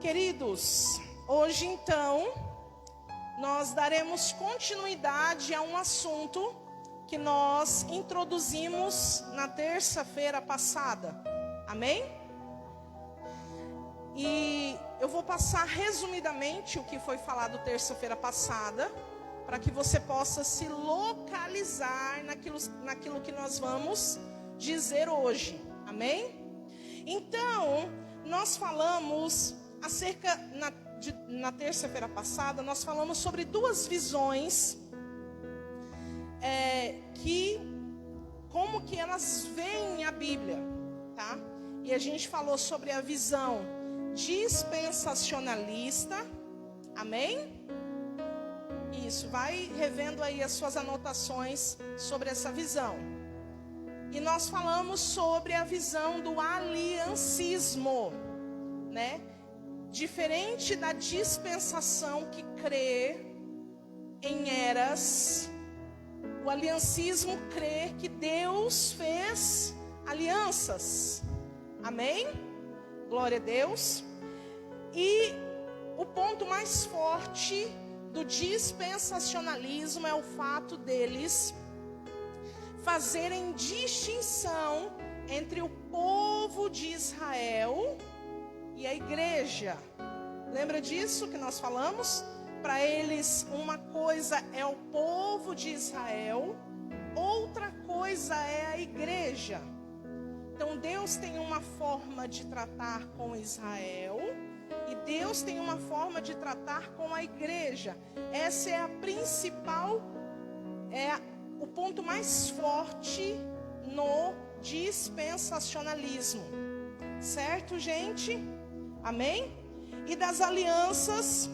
Queridos, hoje então nós daremos continuidade a um assunto que nós introduzimos na terça-feira passada, amém? E eu vou passar resumidamente o que foi falado terça-feira passada, para que você possa se localizar naquilo que nós vamos dizer hoje, amém? Então, nós falamos na terça-feira passada, nós falamos sobre duas visões, como que elas veem a Bíblia, tá? E a gente falou sobre a visão dispensacionalista, amém? Isso, vai revendo aí as suas anotações sobre essa visão. E nós falamos sobre a visão do aliancismo, né? Diferente da dispensação que crê em eras, o aliancismo crê que Deus fez alianças. Amém? Glória a Deus. E o ponto mais forte do dispensacionalismo é o fato deles fazerem distinção entre o povo de Israel e a igreja. Lembra disso que nós falamos? Para eles, uma coisa é o povo de Israel, outra coisa é a igreja. Então Deus tem uma forma de tratar com Israel e Deus tem uma forma de tratar com a igreja. Essa é a principal, o ponto mais forte no dispensacionalismo. Certo, gente? Amém? E das alianças,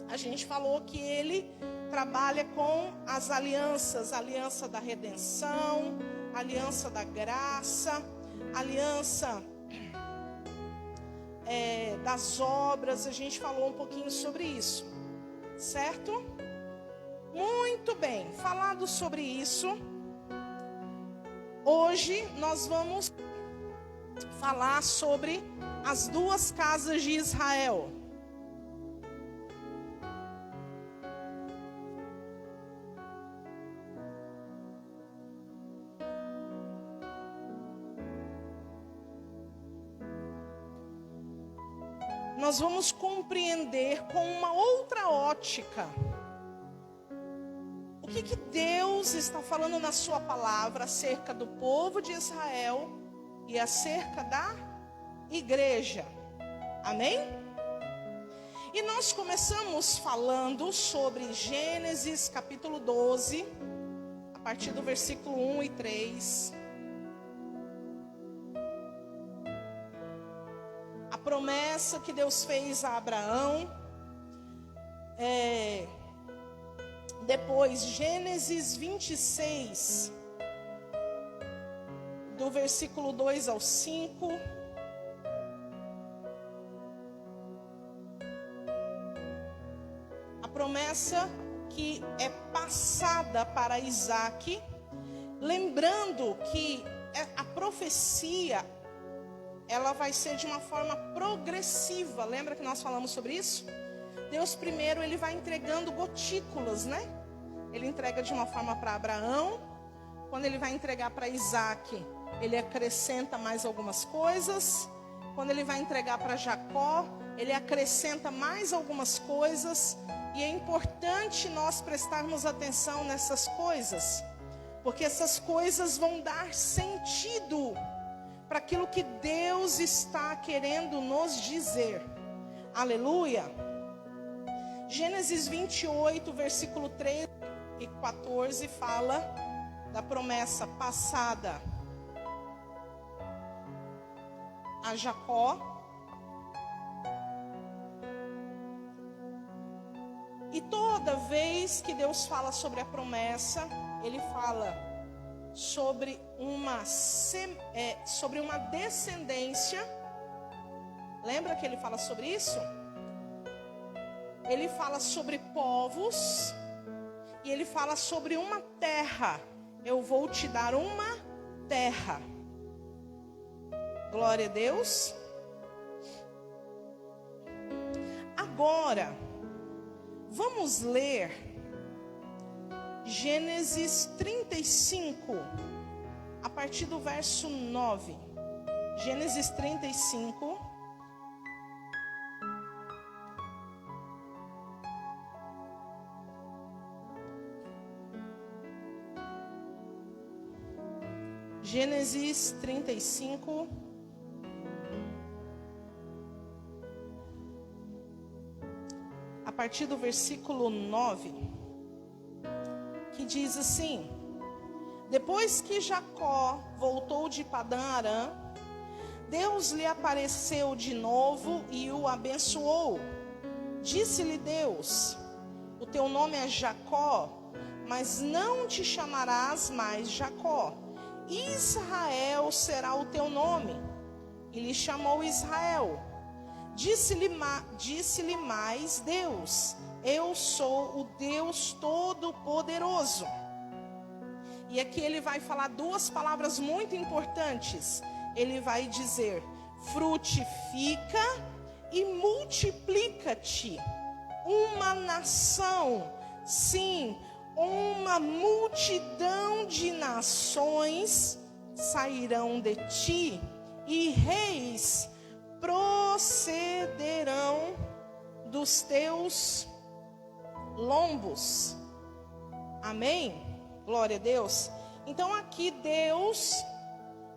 a gente falou que ele trabalha com as alianças, aliança da redenção, aliança da graça, aliança das obras. A gente falou um pouquinho sobre isso, certo? Muito bem, falado sobre isso, hoje nós vamos falar sobre as duas casas de Israel. Nós vamos compreender com uma outra ótica o que Deus está falando na sua palavra acerca do povo de Israel e acerca da igreja. Amém? E nós começamos falando sobre Gênesis capítulo 12, a partir do versículo 1 e 3. A promessa que Deus fez a Abraão. Depois, Gênesis 26, do versículo 2 ao 5. A promessa que é passada para Isaac. Lembrando que a profecia, ela vai ser de uma forma progressiva. Lembra que nós falamos sobre isso? Deus primeiro, ele vai entregando gotículas, né? Ele entrega de uma forma para Abraão. Quando ele vai entregar para Isaac, ele acrescenta mais algumas coisas. Quando ele vai entregar para Jacó, ele acrescenta mais algumas coisas. E é importante nós prestarmos atenção nessas coisas, porque essas coisas vão dar sentido para aquilo que Deus está querendo nos dizer. Aleluia. Gênesis 28, versículo 13 e 14 fala da promessa passada a Jacó. E toda vez que Deus fala sobre a promessa, ele fala sobre uma descendência. Lembra que ele fala sobre isso? Ele fala sobre povos e ele fala sobre uma terra. Eu vou te dar uma terra. Glória a Deus. Agora, vamos ler Gênesis 35, a partir do verso 9. Gênesis 35. Gênesis 35. A partir do versículo 9, que diz assim: Depois que Jacó voltou de Padã Arã, Deus lhe apareceu de novo e o abençoou. Disse-lhe Deus: O teu nome é Jacó, mas não te chamarás mais Jacó. Israel será o teu nome. E lhe chamou Israel. Disse-lhe mais Deus: Eu sou o Deus Todo-Poderoso. E aqui ele vai falar duas palavras muito importantes. Ele vai dizer: frutifica e multiplica-te. Uma nação, sim, uma multidão de nações sairão de ti, e reis procederão dos teus lombos. Amém? Glória a Deus. Então aqui Deus,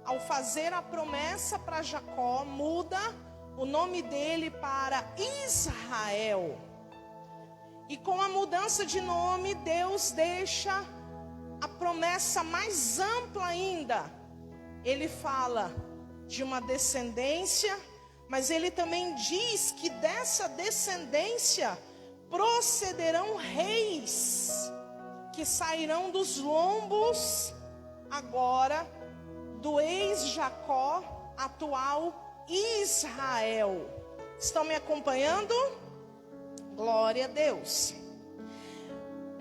ao fazer a promessa para Jacó, muda o nome dele para Israel. E com a mudança de nome, Deus deixa a promessa mais ampla ainda. Ele fala de uma descendência, mas ele também diz que dessa descendência procederão reis, que sairão dos lombos agora do ex-Jacó, atual Israel. Estão me acompanhando? Glória a Deus.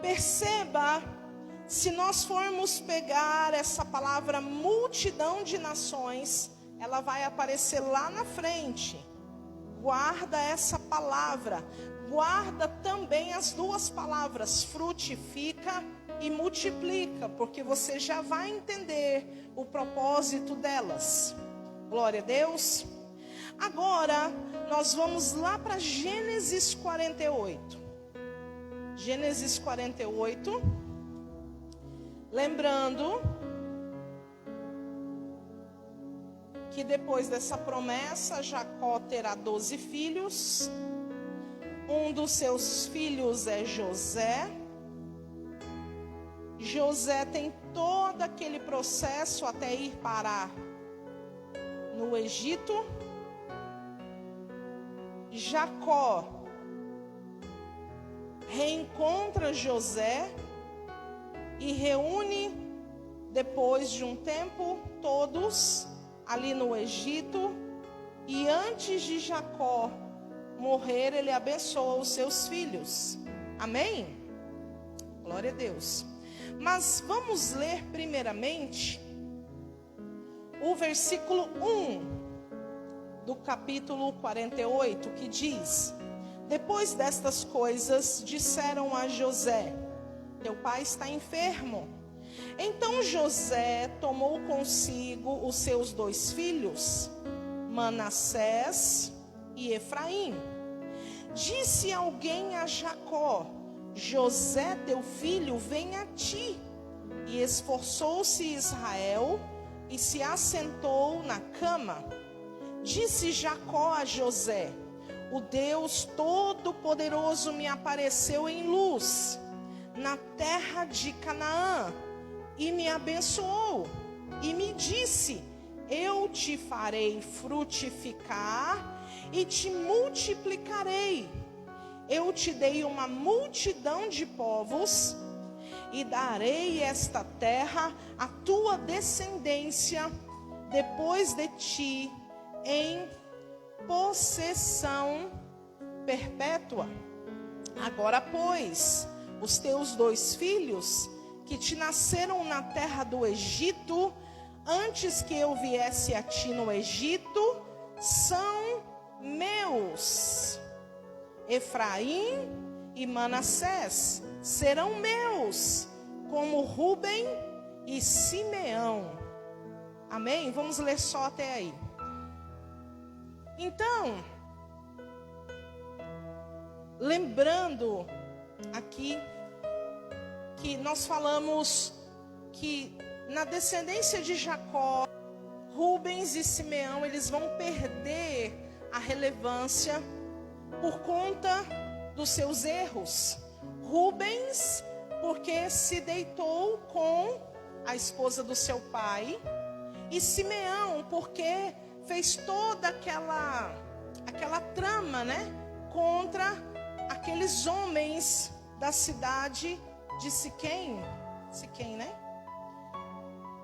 Perceba, se nós formos pegar essa palavra multidão de nações, ela vai aparecer lá na frente. Guarda essa palavra. Guarda também as duas palavras, frutifica e multiplica, porque você já vai entender o propósito delas. Glória a Deus. Agora, nós vamos lá para Gênesis 48. Gênesis 48. Lembrando que depois dessa promessa, Jacó terá 12 filhos. Um dos seus filhos é José. José tem todo aquele processo até ir parar no Egito. Jacó reencontra José e reúne, depois de um tempo, todos ali no Egito. E antes de Jacó morrer, ele abençoa os seus filhos. Amém? Glória a Deus. Mas vamos ler primeiramente o versículo 1 do capítulo 48, que diz: Depois destas coisas, disseram a José: Teu pai está enfermo. Então José tomou consigo os seus 2 filhos, Manassés e Efraim. Disse alguém a Jacó: José, teu filho, vem a ti. E esforçou-se Israel e se assentou na cama. Disse Jacó a José: O Deus Todo-Poderoso me apareceu em luz na terra de Canaã e me abençoou e me disse: Eu te farei frutificar e te multiplicarei. Eu te dei uma multidão de povos e darei esta terra à tua descendência depois de ti em possessão perpétua. Agora, pois, os teus 2 filhos que te nasceram na terra do Egito, antes que eu viesse a ti no Egito, são meus. Efraim e Manassés serão meus, como Rúben e Simeão. Amém? Vamos ler só até aí. Então, lembrando aqui que nós falamos que na descendência de Jacó, Rubens e Simeão, eles vão perder a relevância por conta dos seus erros. Rubens, porque se deitou com a esposa do seu pai, e Simeão, porque fez toda aquela trama, né, contra aqueles homens da cidade de Siquém, né?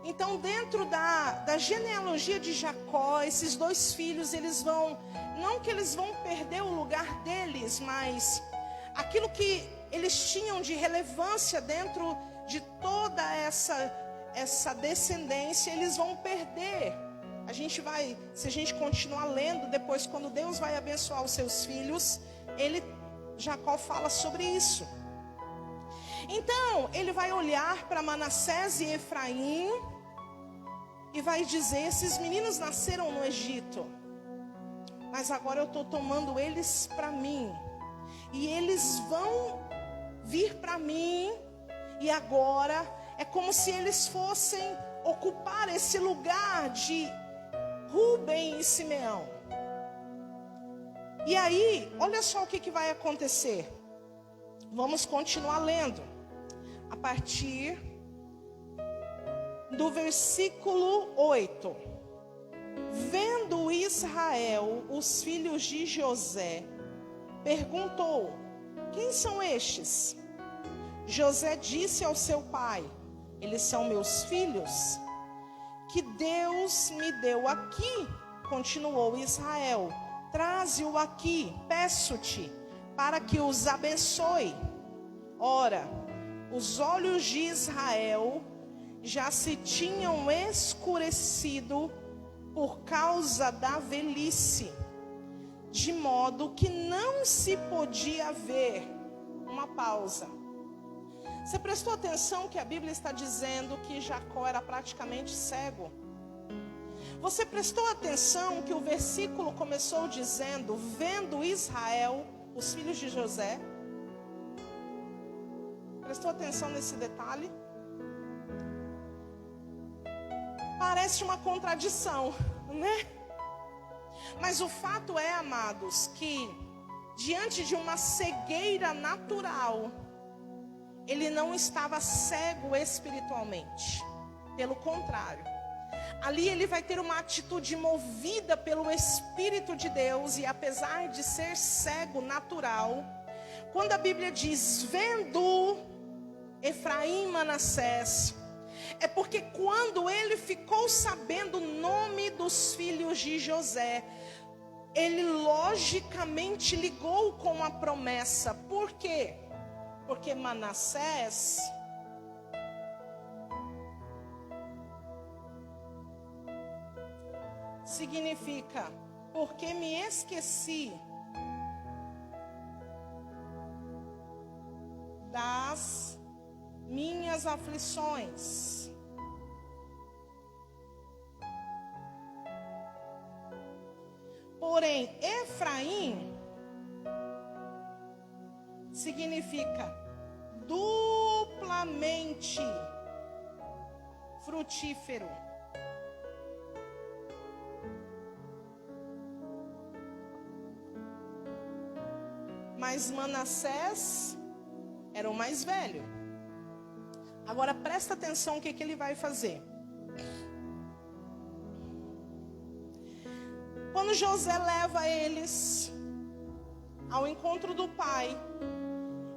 Então, dentro da genealogia de Jacó, esses dois filhos, eles vão, não que eles vão perder o lugar deles, mas aquilo que eles tinham de relevância dentro de toda essa descendência, eles vão perder. A gente vai, se a gente continuar lendo, depois quando Deus vai abençoar os seus filhos, Jacó fala sobre isso. Então, ele vai olhar para Manassés e Efraim e vai dizer: esses meninos nasceram no Egito, mas agora eu estou tomando eles para mim, e eles vão vir para mim, e agora é como se eles fossem ocupar esse lugar de Rúben e Simeão. E aí, olha só o que vai acontecer. Vamos continuar lendo. A partir do versículo 8. Vendo Israel os filhos de José, perguntou: quem são estes? José disse ao seu pai: eles são meus filhos, que Deus me deu aqui. Continuou Israel: traze-o aqui, peço-te, para que os abençoe. Ora, os olhos de Israel já se tinham escurecido por causa da velhice, de modo que não se podia ver. Uma pausa. Você prestou atenção que a Bíblia está dizendo que Jacó era praticamente cego? Você prestou atenção que o versículo começou dizendo: vendo Israel os filhos de José? Prestou atenção nesse detalhe? Parece uma contradição, né? Mas o fato é, amados, que diante de uma cegueira natural, ele não estava cego espiritualmente. Pelo contrário, ali ele vai ter uma atitude movida pelo Espírito de Deus. E apesar de ser cego natural, quando a Bíblia diz vendo Efraim e Manassés, é porque quando ele ficou sabendo o nome dos filhos de José, ele logicamente ligou com a promessa. Por quê? Porque Manassés significa porque me esqueci das minhas aflições. Porém, Efraim significa duplamente frutífero. Mas Manassés era o mais velho. Agora presta atenção o que ele vai fazer. Quando José leva eles ao encontro do pai,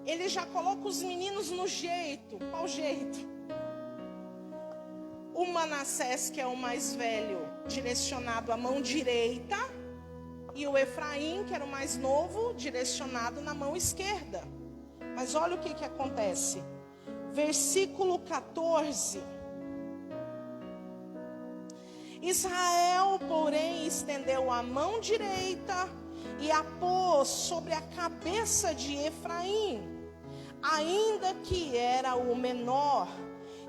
ele já coloca os meninos no jeito. Qual jeito? O Manassés, que é o mais velho, direcionado à mão direita, e o Efraim, que era o mais novo, direcionado na mão esquerda. Mas olha o que acontece. Versículo 14. Israel, porém, estendeu a mão direita e a pôs sobre a cabeça de Efraim, ainda que era o menor,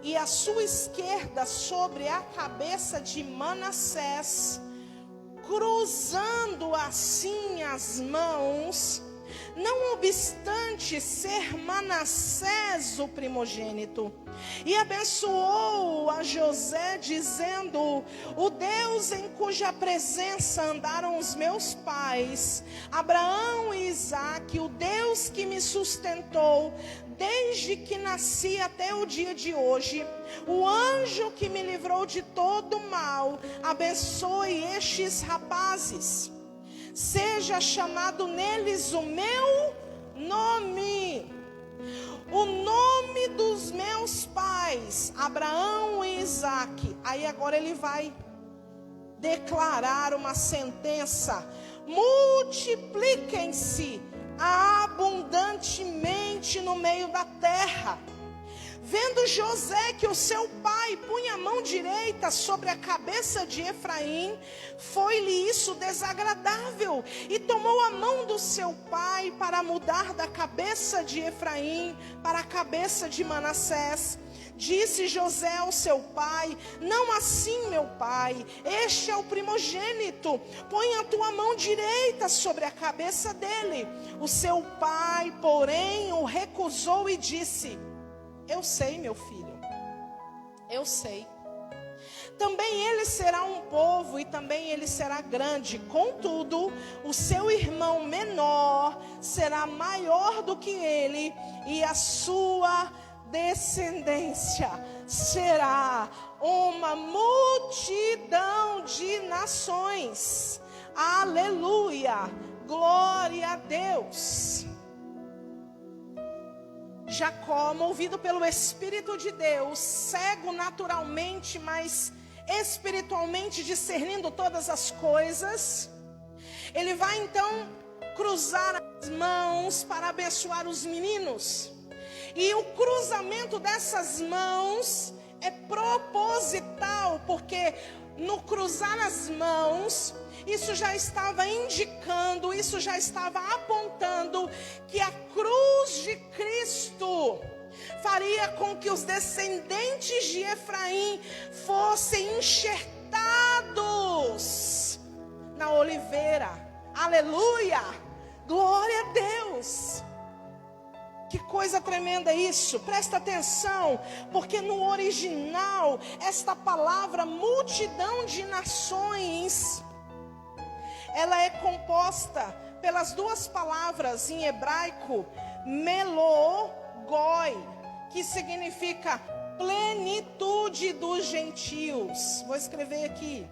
e a sua esquerda sobre a cabeça de Manassés, cruzando assim as mãos, não obstante ser Manassés o primogênito. E abençoou a José, dizendo: o Deus em cuja presença andaram os meus pais, Abraão e Isaque, o Deus que me sustentou desde que nasci até o dia de hoje, o anjo que me livrou de todo mal, abençoe estes rapazes. Seja chamado neles o meu nome, o nome dos meus pais, Abraão e Isaque. Aí agora ele vai declarar uma sentença: multipliquem-se abundantemente no meio da terra. Vendo José que o seu pai punha a mão direita sobre a cabeça de Efraim, foi-lhe isso desagradável, e tomou a mão do seu pai para mudar da cabeça de Efraim para a cabeça de Manassés. Disse José ao seu pai: não assim, meu pai, este é o primogênito, põe a tua mão direita sobre a cabeça dele. O seu pai, porém, o recusou e disse: eu sei, meu filho, eu sei. Também ele será um povo e também ele será grande. Contudo, o seu irmão menor será maior do que ele, e a sua descendência será uma multidão de nações. Aleluia, glória a Deus. Jacó, movido pelo Espírito de Deus, cego naturalmente, mas espiritualmente discernindo todas as coisas, ele vai então cruzar as mãos para abençoar os meninos. E o cruzamento dessas mãos é proposital, porque no cruzar as mãos, isso já estava indicando, isso já estava apontando que a cruz de Cristo faria com que os descendentes de Efraim fossem enxertados na oliveira. Aleluia! Glória a Deus! Que coisa tremenda isso, presta atenção, porque no original, esta palavra multidão de nações, ela é composta pelas duas palavras em hebraico, melogoi, que significa plenitude dos gentios. Vou escrever aqui.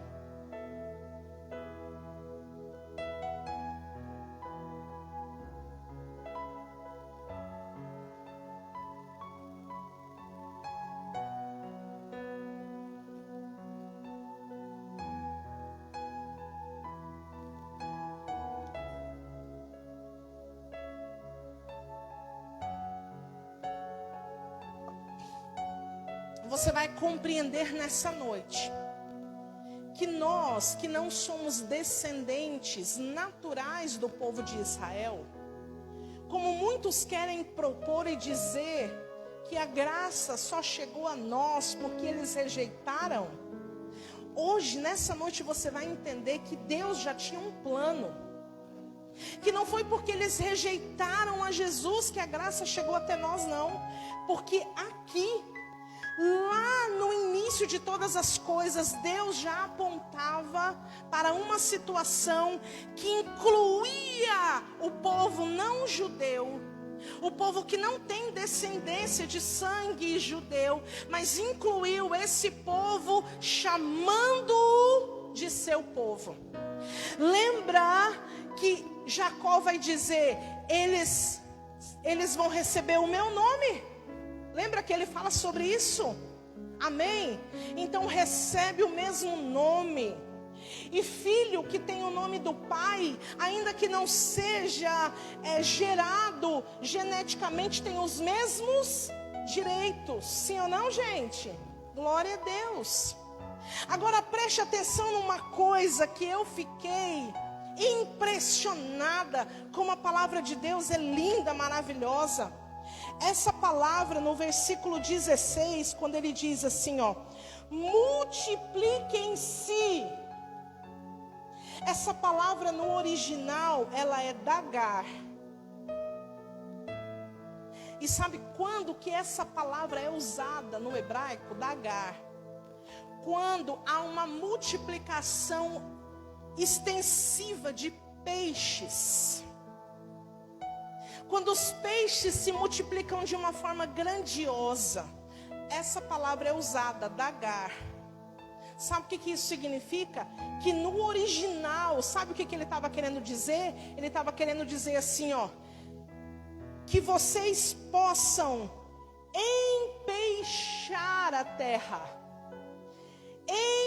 Você vai compreender nessa noite que nós, que não somos descendentes naturais do povo de Israel, como muitos querem propor e dizer que a graça só chegou a nós porque eles rejeitaram, hoje, nessa noite, você vai entender que Deus já tinha um plano, que não foi porque eles rejeitaram a Jesus que a graça chegou até nós, não, porque aqui, lá no início de todas as coisas, Deus já apontava para uma situação que incluía o povo não judeu, o povo que não tem descendência de sangue judeu, mas incluiu esse povo chamando-o de seu povo. Lembra que Jacó vai dizer, eles vão receber o meu nome. Lembra que ele fala sobre isso? Amém? Então recebe o mesmo nome. E filho que tem o nome do pai, ainda que não seja gerado geneticamente, tem os mesmos direitos. Sim ou não, gente? Glória a Deus. Agora preste atenção numa coisa que eu fiquei impressionada como a palavra de Deus é linda, maravilhosa. Essa palavra no versículo 16, quando ele diz assim, ó, multipliquem-se. Essa palavra no original, ela é dagar. E sabe quando que essa palavra é usada no hebraico? Dagar. Quando há uma multiplicação extensiva de peixes. Quando os peixes se multiplicam de uma forma grandiosa. Essa palavra é usada, dagar. Sabe o que isso significa? Que no original, sabe o que ele estava querendo dizer? Ele estava querendo dizer assim, ó. Que vocês possam empeixar a terra.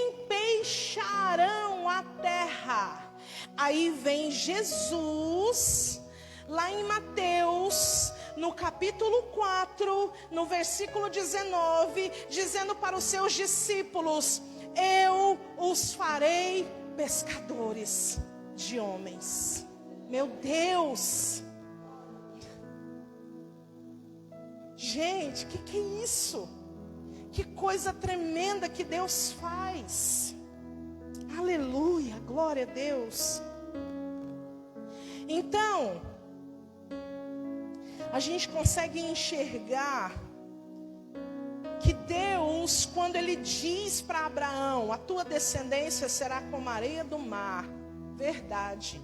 Empeixarão a terra. Aí vem Jesus, lá em Mateus, no capítulo 4, no versículo 19, dizendo para os seus discípulos: eu os farei pescadores de homens. Meu Deus! Gente, que é isso? Que coisa tremenda que Deus faz. Aleluia, glória a Deus. Então, a gente consegue enxergar que Deus, quando Ele diz para Abraão, a tua descendência será como a areia do mar. Verdade.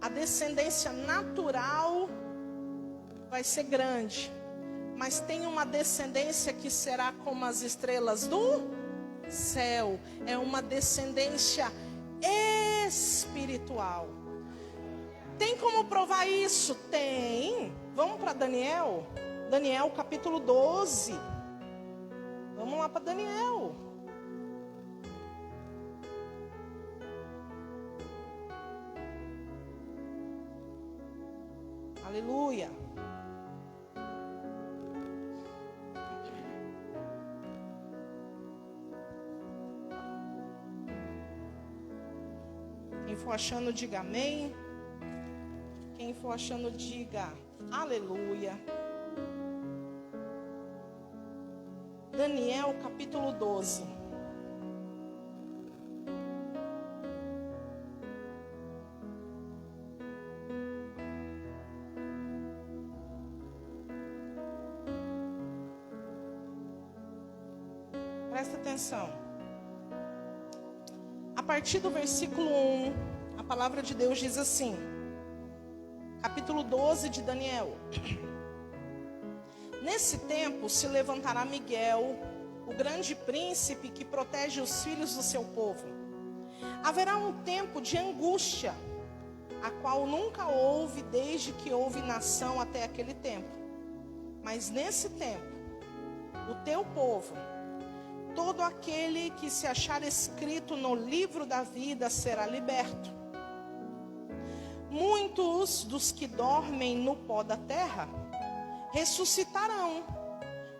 A descendência natural vai ser grande. Mas tem uma descendência que será como as estrelas do céu. É uma descendência espiritual. Tem como provar isso? Tem. Vamos para Daniel. Daniel capítulo 12. Vamos lá para Daniel. Aleluia. Quem for achando, diga amém. Quem for achando, diga aleluia. Daniel capítulo 12. Presta atenção. A partir do versículo 1, a palavra de Deus diz assim, capítulo 12 de Daniel. Nesse tempo se levantará Miguel, o grande príncipe que protege os filhos do seu povo. Haverá um tempo de angústia, a qual nunca houve desde que houve nação até aquele tempo. Mas nesse tempo, o teu povo, todo aquele que se achar escrito no livro da vida será liberto. Muitos dos que dormem no pó da terra ressuscitarão,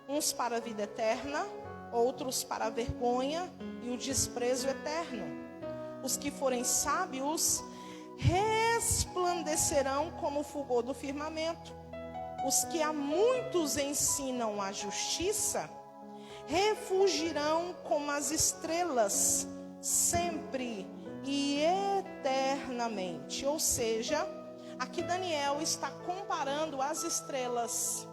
uns para a vida eterna, outros para a vergonha e o desprezo eterno. Os que forem sábios resplandecerão como o fulgor do firmamento. Os que a muitos ensinam a justiça refugirão como as estrelas, sempre e eternamente. Ou seja, aqui Daniel está comparando as estrelas.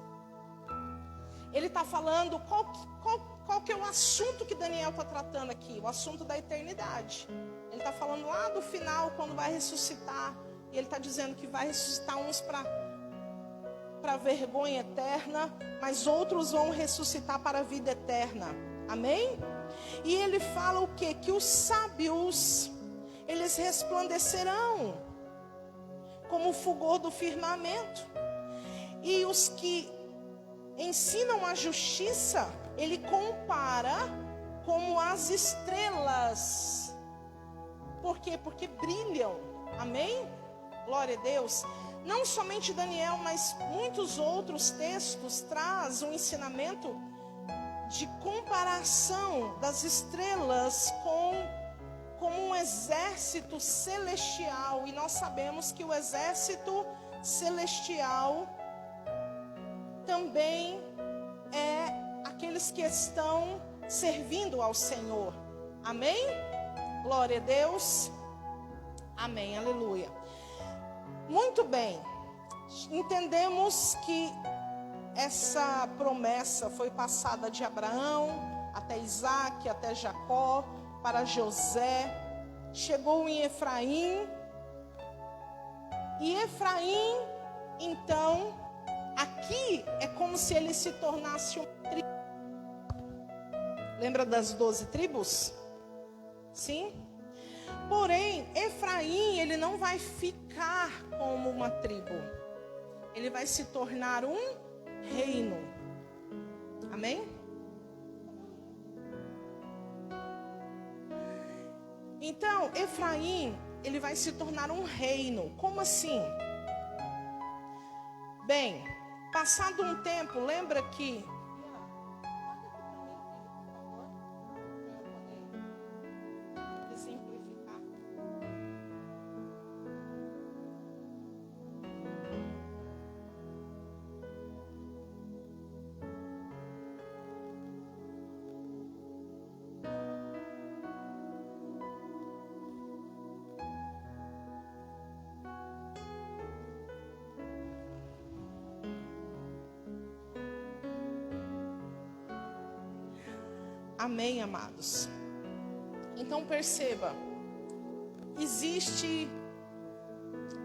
Ele está falando, qual que é o assunto que Daniel está tratando aqui? O assunto da eternidade. Ele está falando lá do final, quando vai ressuscitar. E ele está dizendo que vai ressuscitar uns para vergonha eterna, mas outros vão ressuscitar para a vida eterna. Amém? E ele fala o quê? Que os sábios, eles resplandecerão como o fulgor do firmamento. E os que ensinam a justiça, ele compara como as estrelas. Por quê? Porque brilham. Amém? Glória a Deus. Não somente Daniel, mas muitos outros textos trazem um ensinamento de comparação das estrelas como um exército celestial. E nós sabemos que o exército celestial também é aqueles que estão servindo ao Senhor. Amém? Glória a Deus. Amém, aleluia. Muito bem. Entendemos que essa promessa foi passada de Abraão até Isaac, até Jacó, para José. Chegou em Efraim. E Efraim, então, aqui é como se ele se tornasse uma tribo. Lembra das 12 tribos? Sim? Porém, Efraim, ele não vai ficar como uma tribo. Ele vai se tornar um reino. Amém? Então, Efraim, ele vai se tornar um reino. Como assim? Bem, passado um tempo, lembra que... exemplificar. Amém, amados? Então perceba, existe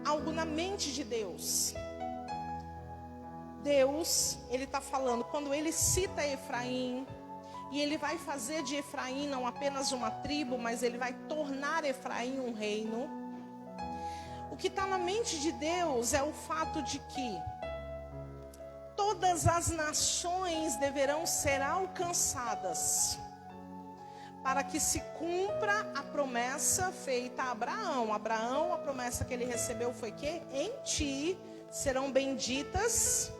algo na mente de Deus. Deus, ele está falando, quando ele cita Efraim, e ele vai fazer de Efraim não apenas uma tribo, mas ele vai tornar Efraim um reino. O que está na mente de Deus é o fato de que todas as nações deverão ser alcançadas, para que se cumpra a promessa feita a Abraão. Abraão, a promessa que ele recebeu foi que em ti serão benditas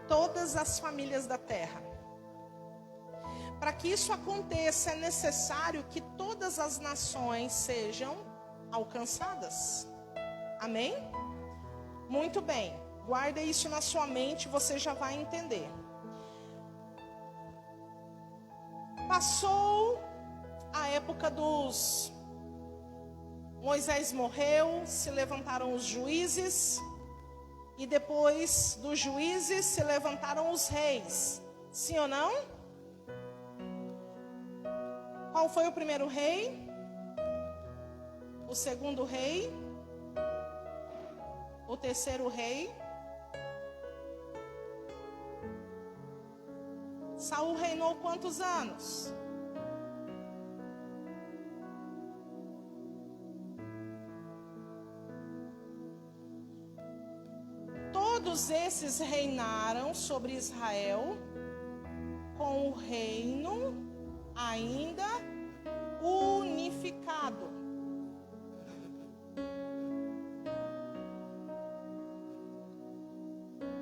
todas as famílias da terra. Para que isso aconteça, é necessário que todas as nações sejam alcançadas. Amém? Muito bem. Guarde isso na sua mente, você já vai entender. Passou a época dos... Moisés morreu, se levantaram os juízes, e depois dos juízes se levantaram os reis. Sim ou não? Qual foi o primeiro rei? O segundo rei? O terceiro rei? Saul reinou quantos anos? Todos esses reinaram sobre Israel com o reino ainda unificado.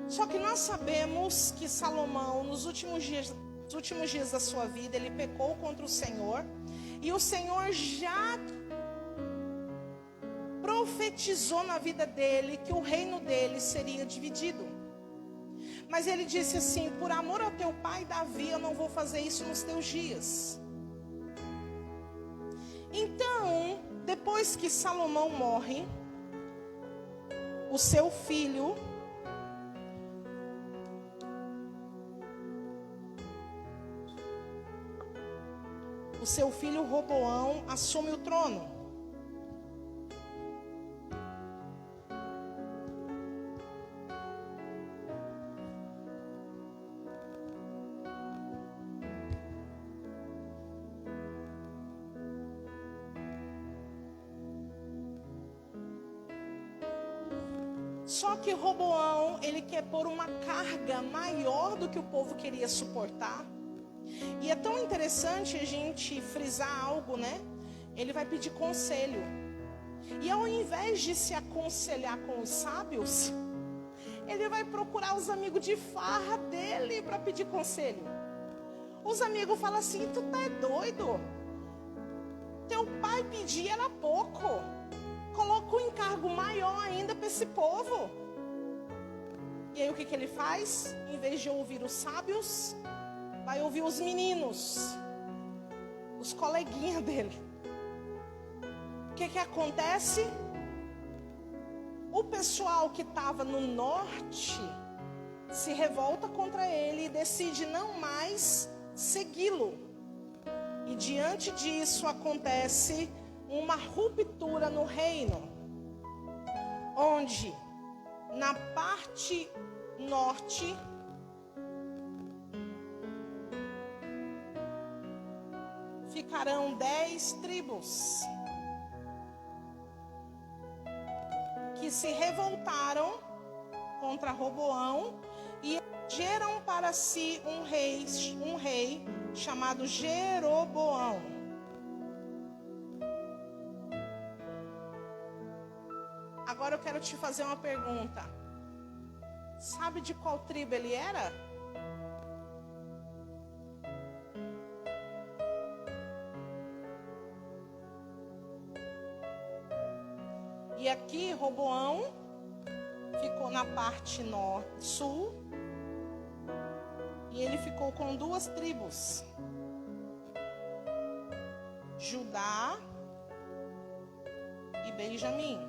Só que nós sabemos que Salomão, nos últimos dias da sua vida, ele pecou contra o Senhor. E o Senhor já profetizou na vida dele que o reino dele seria dividido. Mas ele disse assim: por amor ao teu pai Davi, eu não vou fazer isso nos teus dias. Então, depois que Salomão morre, o seu filho, Roboão assume o trono. Só que Roboão, ele quer pôr uma carga maior do que o povo queria suportar. E é tão interessante a gente frisar algo, né? Ele vai pedir conselho. E ao invés de se aconselhar com os sábios, ele vai procurar os amigos de farra dele para pedir conselho. Os amigos falam assim: tu tá doido? teu pai pedir era pouco. Coloca um encargo maior ainda para esse povo. E aí o que ele faz? Em vez de ouvir os sábios, vai ouvir os meninos, os coleguinhas dele. O que acontece? O pessoal que estava no norte se revolta contra ele e decide não mais segui-lo. E diante disso acontece uma ruptura no reino, onde na parte norte ficarão 10 tribos que se revoltaram contra Roboão e geram para si um rei chamado Jeroboão. Agora eu quero te fazer uma pergunta. Sabe de qual tribo ele era? E aqui Roboão ficou na parte sul. E ele ficou com 2 tribos: Judá e Benjamim.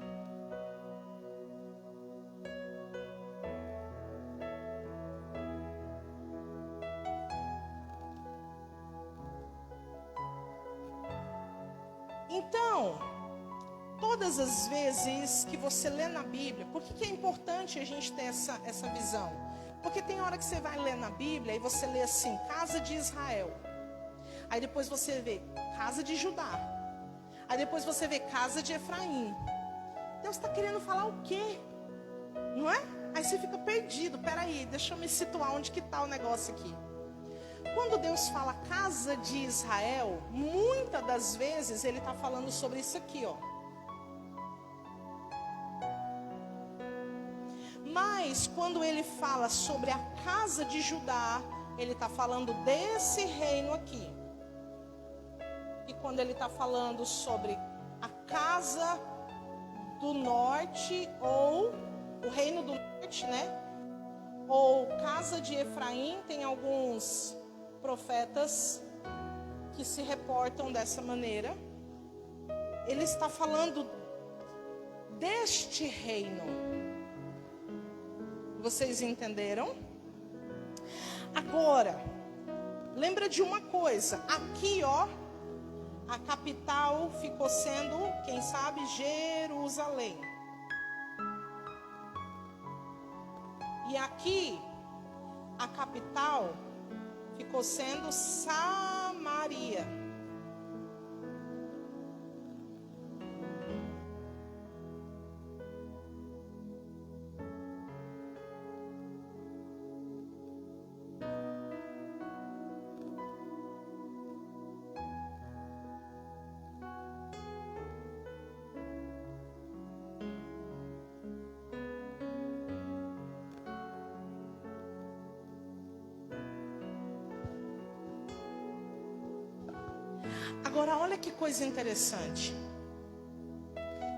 Então, todas as vezes que você lê na Bíblia, por que é importante a gente ter essa visão? Porque tem hora que você vai ler na Bíblia e você lê assim, casa de Israel. Aí depois você vê casa de Judá. Aí depois você vê casa de Efraim. Deus está querendo falar o quê? Não é? Aí você fica perdido. Peraí, deixa eu me situar onde que está o negócio aqui. Quando Deus fala casa de Israel, muitas das vezes ele está falando sobre isso aqui, ó. Mas quando ele fala sobre a casa de Judá, ele está falando desse reino aqui. E quando ele está falando sobre a casa do norte, ou o reino do norte, né? Ou casa de Efraim, tem alguns profetas que se reportam dessa maneira. Ele está falando deste reino. Vocês entenderam? Agora, lembra de uma coisa. Aqui, ó, a capital ficou sendo, quem sabe, Jerusalém. E aqui, a capital ficou sendo Samaria. Agora, olha que coisa interessante.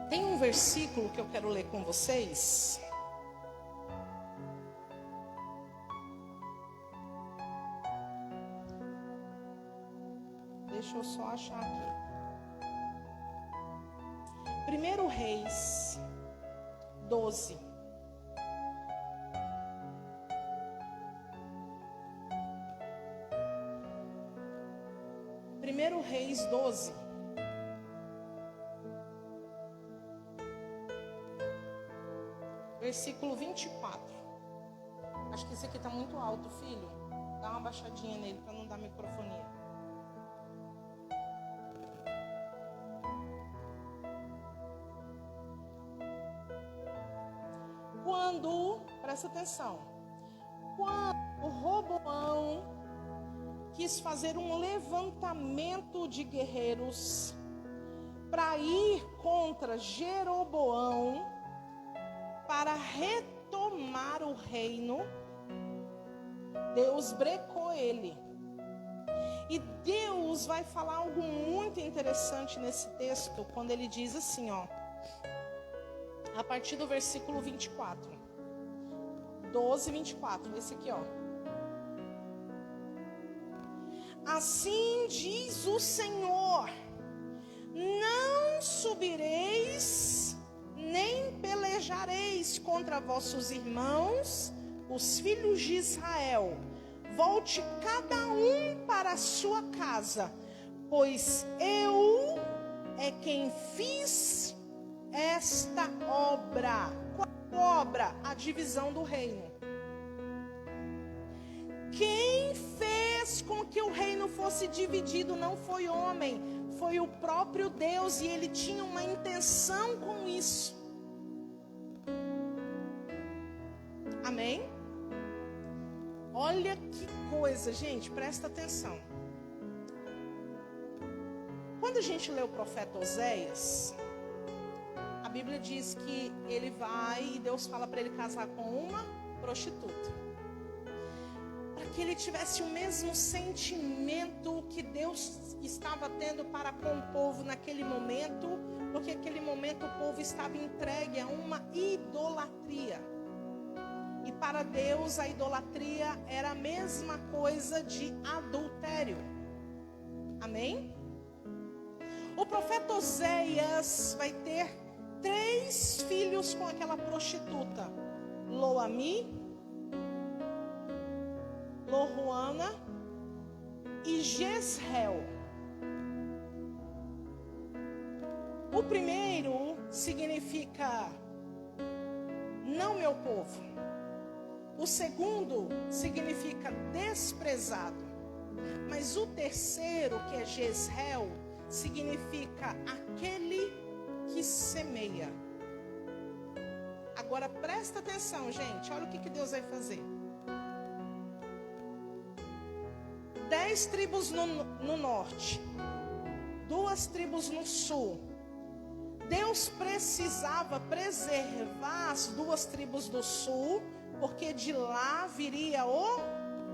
Tem um versículo que eu quero ler com vocês. Deixa eu só achar aqui. 1 Reis 12. Reis 12. Versículo 24. Acho que esse aqui está muito alto, filho. Dá uma baixadinha nele para não dar microfonia. Presta atenção. Quando o Roboão quis fazer um levantamento de guerreiros para ir contra Jeroboão, para retomar o reino, Deus brecou ele. E Deus vai falar algo muito interessante nesse texto, quando ele diz assim, ó, a partir do versículo 24, 12, 24, esse aqui, ó. Assim diz o Senhor: não subireis, nem pelejareis contra vossos irmãos, os filhos de Israel. Volte cada um para a sua casa, pois eu é quem fiz esta obra. Qual obra? A divisão do reino. Quem fez com que o reino fosse dividido não foi homem, foi o próprio Deus, e ele tinha uma intenção com isso. Amém? Olha que coisa, gente, presta atenção. Quando a gente lê o profeta Oséias, a Bíblia diz que ele vai e Deus fala para ele casar com uma prostituta, para que ele tivesse o mesmo sentimento que Deus estava tendo para com o povo naquele momento, porque naquele momento o povo estava entregue a uma idolatria. E para Deus a idolatria era a mesma coisa de adultério. Amém? O profeta Oséias vai ter 3 filhos com aquela prostituta: Loami, Loruana e Jezreel. O primeiro significa não meu povo. O segundo significa desprezado. Mas o terceiro, que é Jezreel, significa aquele que semeia. Agora presta atenção, gente. Olha o que Deus vai fazer. 10 tribos no norte, 2 tribos no sul. Deus precisava preservar as 2 tribos do sul, porque de lá viria o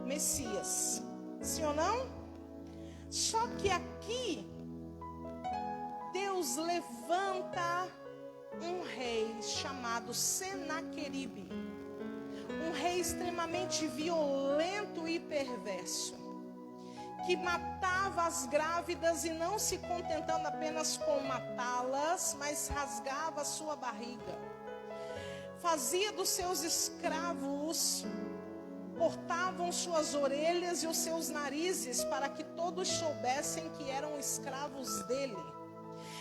Messias. Sim ou não? Só que aqui, Deus levanta um rei chamado Senaqueribe. Um rei extremamente violento e perverso, que matava as grávidas e não se contentando apenas com matá-las, mas rasgava a sua barriga. Fazia dos seus escravos, cortavam suas orelhas e os seus narizes para que todos soubessem que eram escravos dele.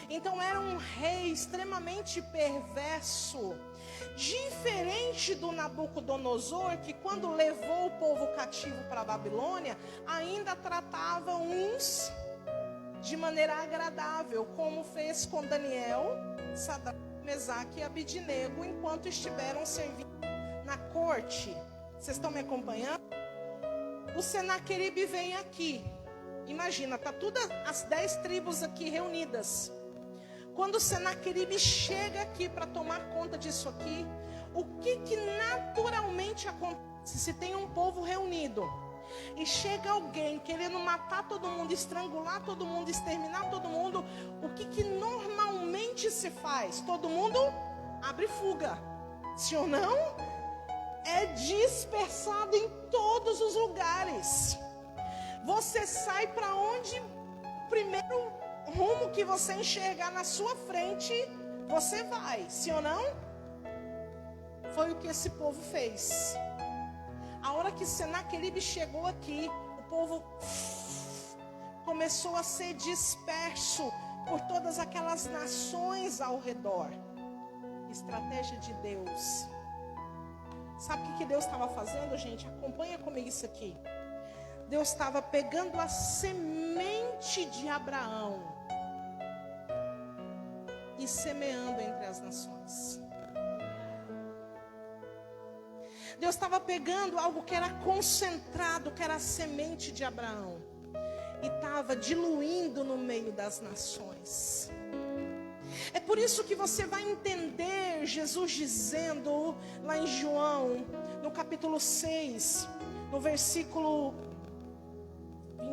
Então era um rei extremamente perverso, diferente do Nabucodonosor, que quando levou o povo cativo para a Babilônia, ainda tratava uns de maneira agradável, como fez com Daniel, Sadraque, Mesaque e Abidnego, enquanto estiveram servindo na corte. Vocês estão me acompanhando? O Senaqueribe vem aqui. Imagina, tá todas as 10 tribos aqui reunidas. Quando o Senaqueribe chega aqui para tomar conta disso aqui, o que naturalmente acontece se tem um povo reunido e chega alguém querendo matar todo mundo, estrangular todo mundo, exterminar todo mundo? O que normalmente se faz? Todo mundo abre fuga. Sim ou não? É dispersado em todos os lugares. Você sai para onde primeiro rumo que você enxergar na sua frente, você vai. Sim ou não? Foi o que esse povo fez. A hora que Senaqueribe chegou aqui, o povo começou a ser disperso por todas aquelas nações ao redor. Estratégia de Deus. Sabe o que Deus estava fazendo, gente? Acompanha comigo isso aqui. Deus estava pegando a semente de Abraão e semeando entre as nações. Deus estava pegando algo que era concentrado, que era a semente de Abraão, e estava diluindo no meio das nações. É por isso que você vai entender Jesus dizendo lá em João, no capítulo 6, no versículo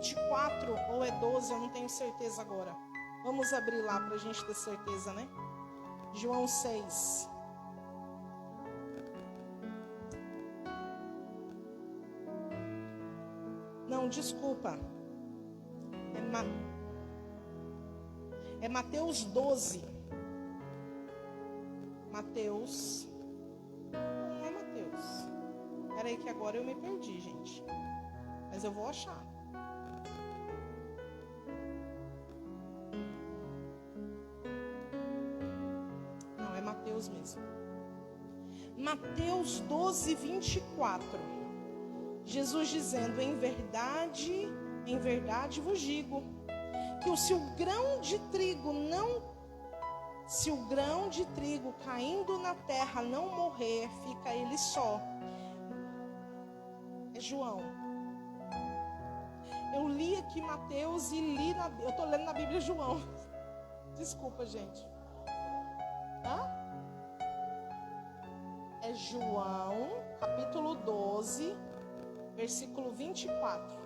24 ou é 12, eu não tenho certeza agora. Vamos abrir lá para a gente ter certeza, né? João 6. Não, desculpa. É Mateus 12. Mateus. Não é Mateus. Espera aí que agora eu me perdi, gente. Mas eu vou achar. Não, é Mateus mesmo. Mateus 12, 24. Jesus dizendo: em verdade vos digo, que se o grão de trigo caindo na terra não morrer, fica ele só. É João. Eu li aqui Mateus e eu estou lendo na Bíblia João. Desculpa, gente. Hã? É João, capítulo 12, versículo 24.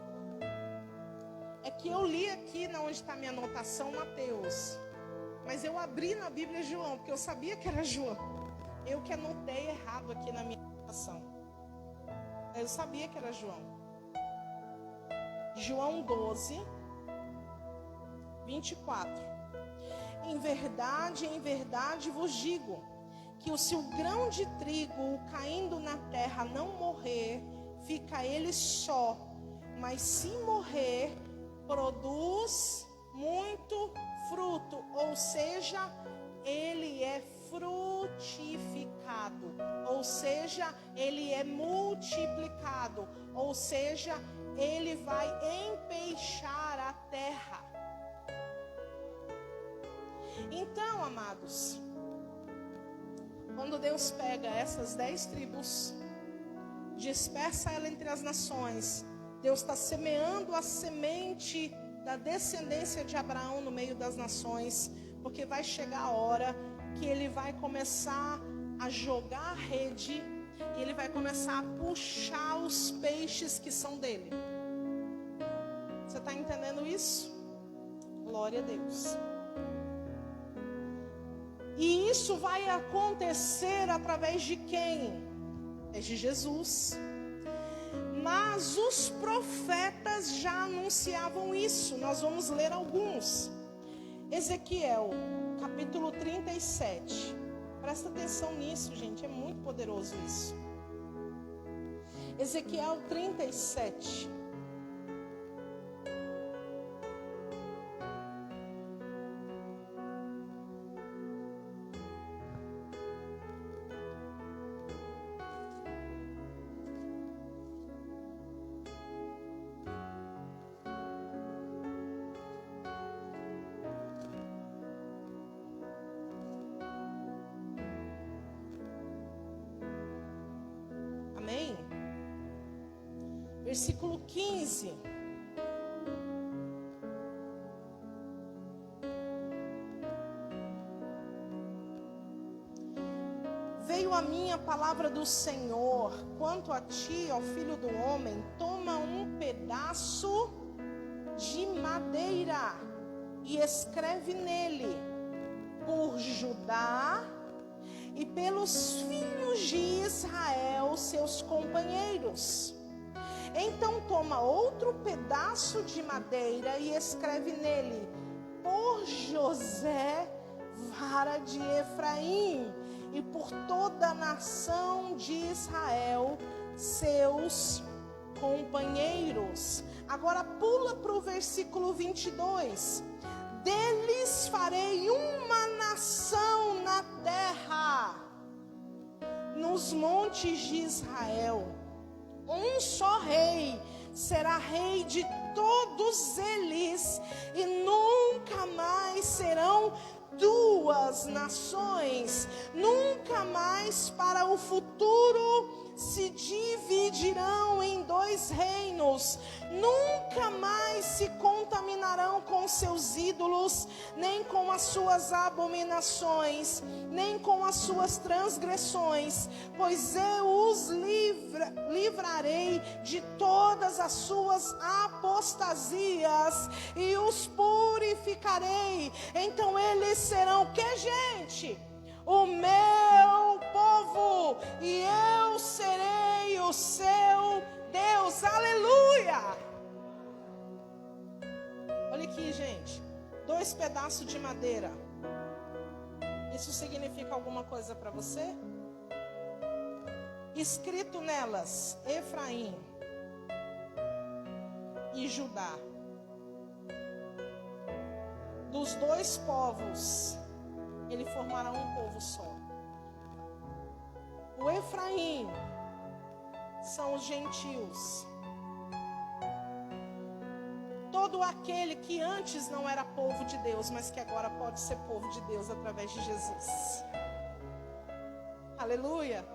É que eu li aqui, onde está minha anotação, Mateus. Mas eu abri na Bíblia João, porque eu sabia que era João. Eu que anotei errado aqui na minha anotação. Eu sabia que era João. João 12, 24. Em verdade vos digo, que se o grão de trigo caindo na terra não morrer, fica ele só. Mas se morrer, produz muito fruto, ou seja, ele é frutificado, ou seja, ele é multiplicado, ou seja, ele vai empeixar a terra. Então, amados, quando Deus pega essas 10 tribos, dispersa ela entre as nações, Deus está semeando a semente da descendência de Abraão no meio das nações, porque vai chegar a hora que ele vai começar a jogar a rede e ele vai começar a puxar os peixes que são dele. Você está entendendo isso? Glória a Deus. E isso vai acontecer através de quem? É de Jesus. Mas os profetas já anunciavam isso. Nós vamos ler alguns. Ezequiel, capítulo 37. Presta atenção nisso, gente. É muito poderoso isso. Ezequiel 37. Amém? Versículo 15. Veio a minha palavra do Senhor: quanto a ti, ó filho do homem, toma um pedaço de madeira e escreve nele: por Judá e pelos filhos de Israel, seus companheiros. Então toma outro pedaço de madeira e escreve nele: por José, vara de Efraim, e por toda a nação de Israel, seus companheiros. Agora pula para o versículo 22. Deles farei uma nação na terra, nos montes de Israel. Um só rei será rei de todos eles, e nunca mais serão duas nações. Nunca mais para o futuro se dividirão em 2 reinos, nunca mais se contaminarão com seus ídolos, nem com as suas abominações, nem com as suas transgressões, pois eu os livrarei de todas as suas apostasias e os purificarei. Então eles serão o que, gente? O meu povo, e eu serei o seu Deus. Aleluia! Olha aqui, gente. 2 pedaços de madeira. Isso significa alguma coisa para você? Escrito nelas, Efraim e Judá. Dos 2 povos, ele formará um povo só. O Efraim são os gentios. Todo aquele que antes não era povo de Deus, mas que agora pode ser povo de Deus através de Jesus. Aleluia.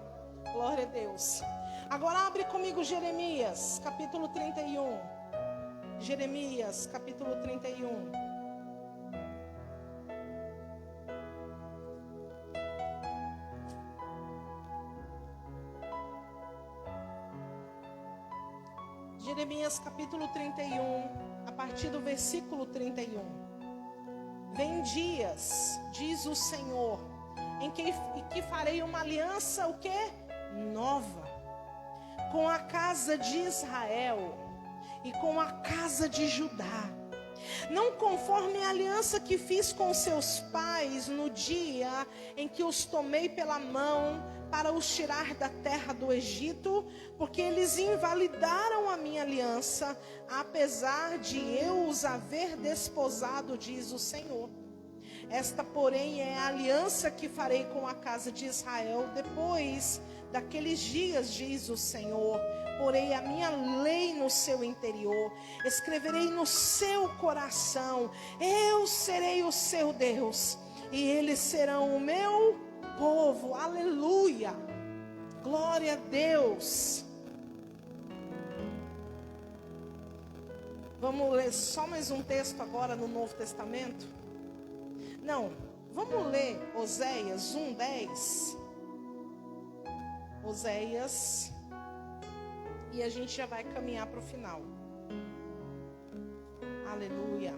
Glória a Deus. Agora abre comigo Jeremias, capítulo 31. Jeremias, capítulo 31. Jeremias capítulo 31, a partir do versículo 31. Vem dias, diz o Senhor, em que farei uma aliança, o quê? Nova, com a casa de Israel e com a casa de Judá. Não conforme a aliança que fiz com seus pais no dia em que os tomei pela mão para os tirar da terra do Egito, porque eles invalidaram a minha aliança, apesar de eu os haver desposado, diz o Senhor. Esta, porém, é a aliança que farei com a casa de Israel depois daqueles dias, diz o Senhor. Porei a minha lei no seu interior, escreverei no seu coração. Eu serei o seu Deus e eles serão o meu povo. Aleluia, glória a Deus. Vamos ler só mais um texto agora no Novo Testamento? Não, vamos ler Oséias 1:10. Oséias, e a gente já vai caminhar para o final. Aleluia.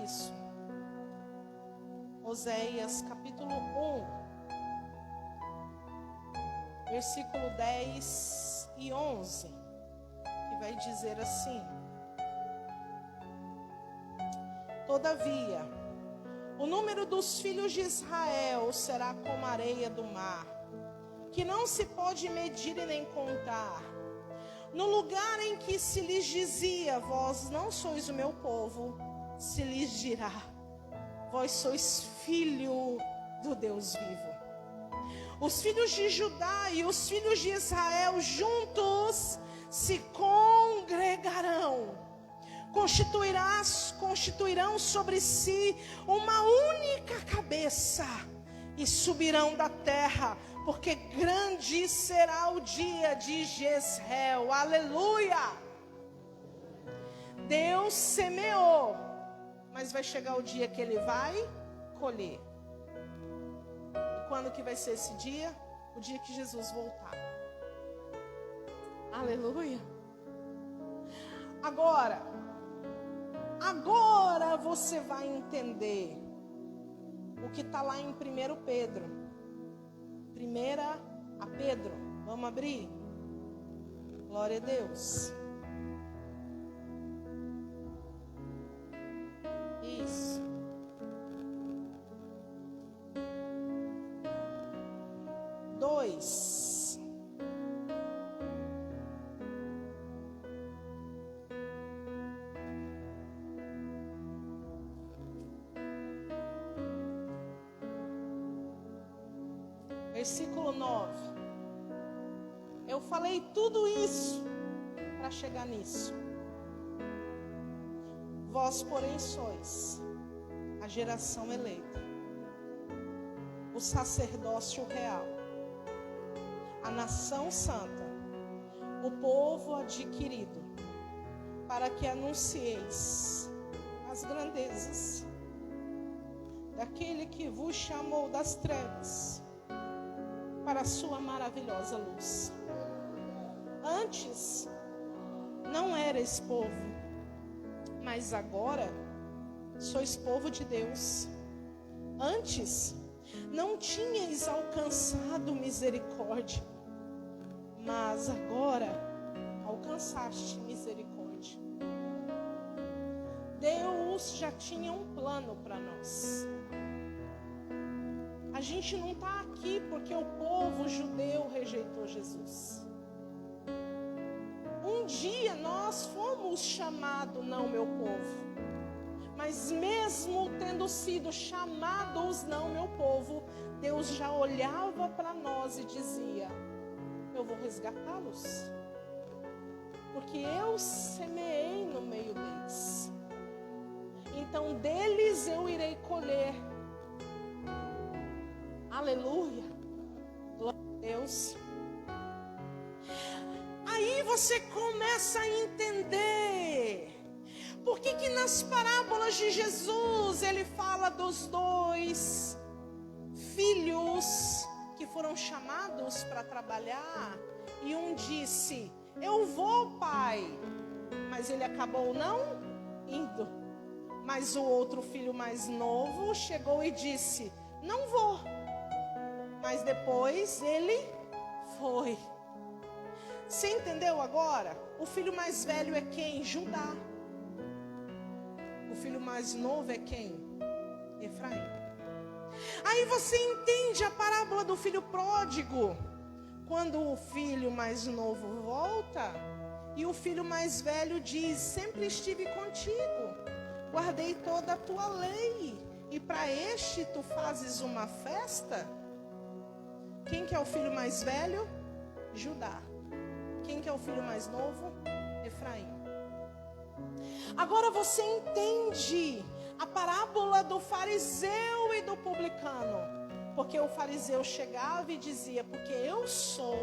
Isso. Oséias capítulo 1, versículo 10 e 11, que vai dizer assim: Todavia, o número dos filhos de Israel será como a areia do mar, que não se pode medir e nem contar. No lugar em que se lhes dizia, vós não sois o meu povo, se lhes dirá, vós sois filho do Deus vivo. Os filhos de Judá e os filhos de Israel juntos se congregarão, constituirão sobre si uma única cabeça e subirão da terra, porque grande será o dia de Jezreel. Aleluia! Deus semeou, mas vai chegar o dia que ele vai colher. E quando que vai ser esse dia? O dia que Jesus voltar. Aleluia. Agora você vai entender o que está lá em 1 Pedro. 1 Pedro. Vamos abrir? Glória a Deus. Isso. Dois. versículo 9. Eu falei tudo isso para chegar nisso. Vós, porém, sois a geração eleita, o sacerdócio real, a nação santa, o povo adquirido, para que anuncieis as grandezas daquele que vos chamou das trevas para a sua maravilhosa luz. Antes não erais povo, mas agora sois povo de Deus. Antes não tinhais alcançado misericórdia, mas agora alcançaste misericórdia. Deus já tinha um plano para nós. A gente não está aqui porque o povo judeu rejeitou Jesus. Um dia nós fomos chamados, não meu povo. Mas mesmo tendo sido chamados não meu povo, Deus já olhava para nós e dizia: eu vou resgatá-los, porque eu semeei no meio deles. Então deles eu irei colher. Aleluia. Glória a Deus. Aí você começa a entender por que nas parábolas de Jesus ele fala dos dois filhos que foram chamados para trabalhar, e um disse: eu vou, pai, mas ele acabou não indo. Mas o outro filho mais novo chegou e disse: não vou, mas depois ele foi. Você entendeu agora? O filho mais velho é quem? Judá. O filho mais novo é quem? Efraim. Aí você entende a parábola do filho pródigo. Quando o filho mais novo volta e o filho mais velho diz: sempre estive contigo, guardei toda a tua lei, e para este tu fazes uma festa? Quem que é o filho mais velho? Judá. Quem que é o filho mais novo? Efraim. Agora você entende a parábola do fariseu e do publicano. Porque o fariseu chegava e dizia: porque eu sou.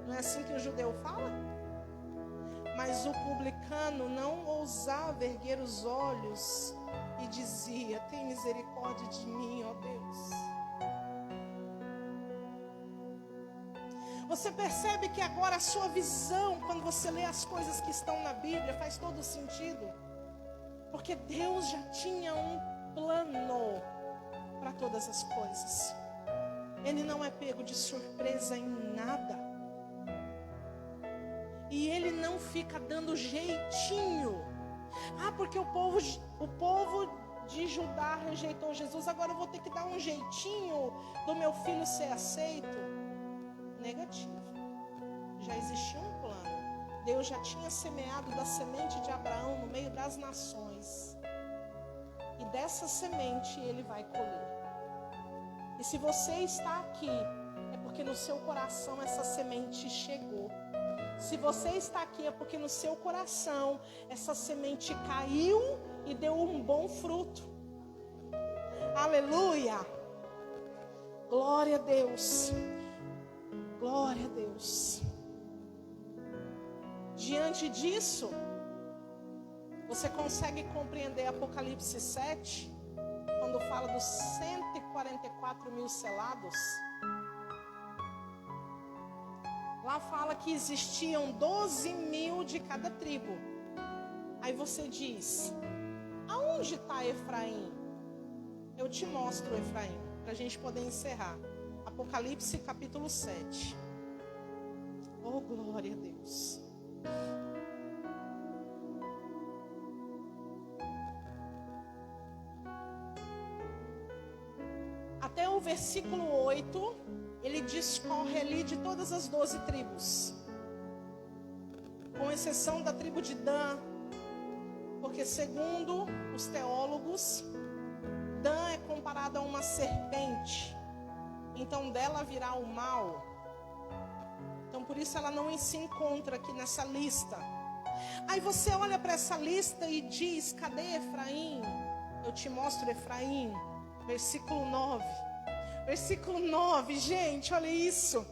Não é assim que o judeu fala? Mas o publicano não ousava erguer os olhos e dizia: tem misericórdia de mim, ó Deus. Você percebe que agora a sua visão, quando você lê as coisas que estão na Bíblia, faz todo sentido? Porque Deus já tinha um plano para todas as coisas. Ele não é pego de surpresa em nada. E ele não fica dando jeitinho. Ah, porque o povo de Judá rejeitou Jesus, agora eu vou ter que dar um jeitinho do meu filho ser aceito. Negativo. Já existia um plano. Deus já tinha semeado da semente de Abraão no meio das nações. E dessa semente ele vai colher. E se você está aqui, é porque no seu coração essa semente chegou. Se você está aqui, é porque no seu coração essa semente caiu e deu um bom fruto. Aleluia! Glória a Deus! Glória a Deus. Diante disso, você consegue compreender Apocalipse 7, quando fala dos 144 mil selados? Lá fala que existiam 12 mil de cada tribo. Aí você diz: aonde está Efraim? Eu te mostro Efraim, para a gente poder encerrar. Apocalipse capítulo 7. Oh, glória a Deus. Até o versículo 8, ele discorre ali de todas as 12 tribos. Com exceção da tribo de Dan, porque segundo os teólogos, Dan é comparado a uma serpente. então dela virá o mal. Então por isso ela não se encontra aqui nessa lista. Aí você olha para essa lista e diz: cadê Efraim? Eu te mostro Efraim, versículo 9. Versículo 9, gente, olha isso.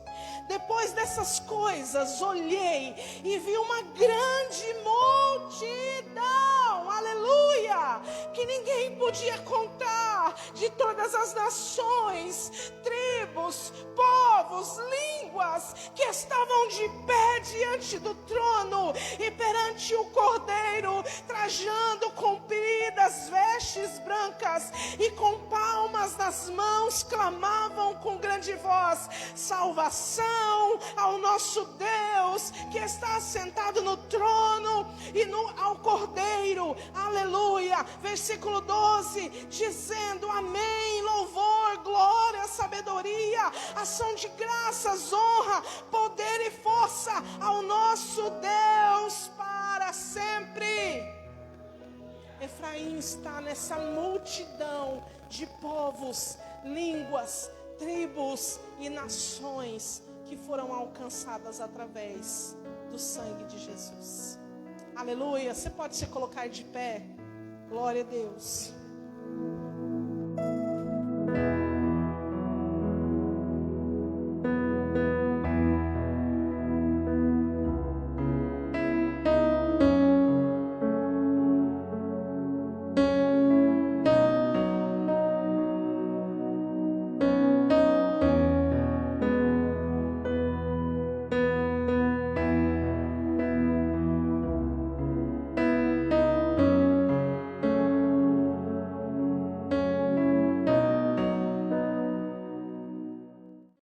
Depois dessas coisas, olhei e vi uma grande multidão, aleluia, que ninguém podia contar, de todas as nações, tribos, povos, línguas, que estavam de pé diante do trono e perante o Cordeiro, trajando compridas vestes brancas e com palmas nas mãos, clamavam com grande voz: salvação ao nosso Deus, que está sentado no trono, e ao Cordeiro, aleluia. Versículo 12, dizendo: amém, louvor, glória, sabedoria, ação de graças, honra, poder e força ao nosso Deus para sempre. Efraim está nessa multidão de povos, línguas, tribos e nações que foram alcançadas através do sangue de Jesus. Aleluia. Você pode se colocar de pé? Glória a Deus.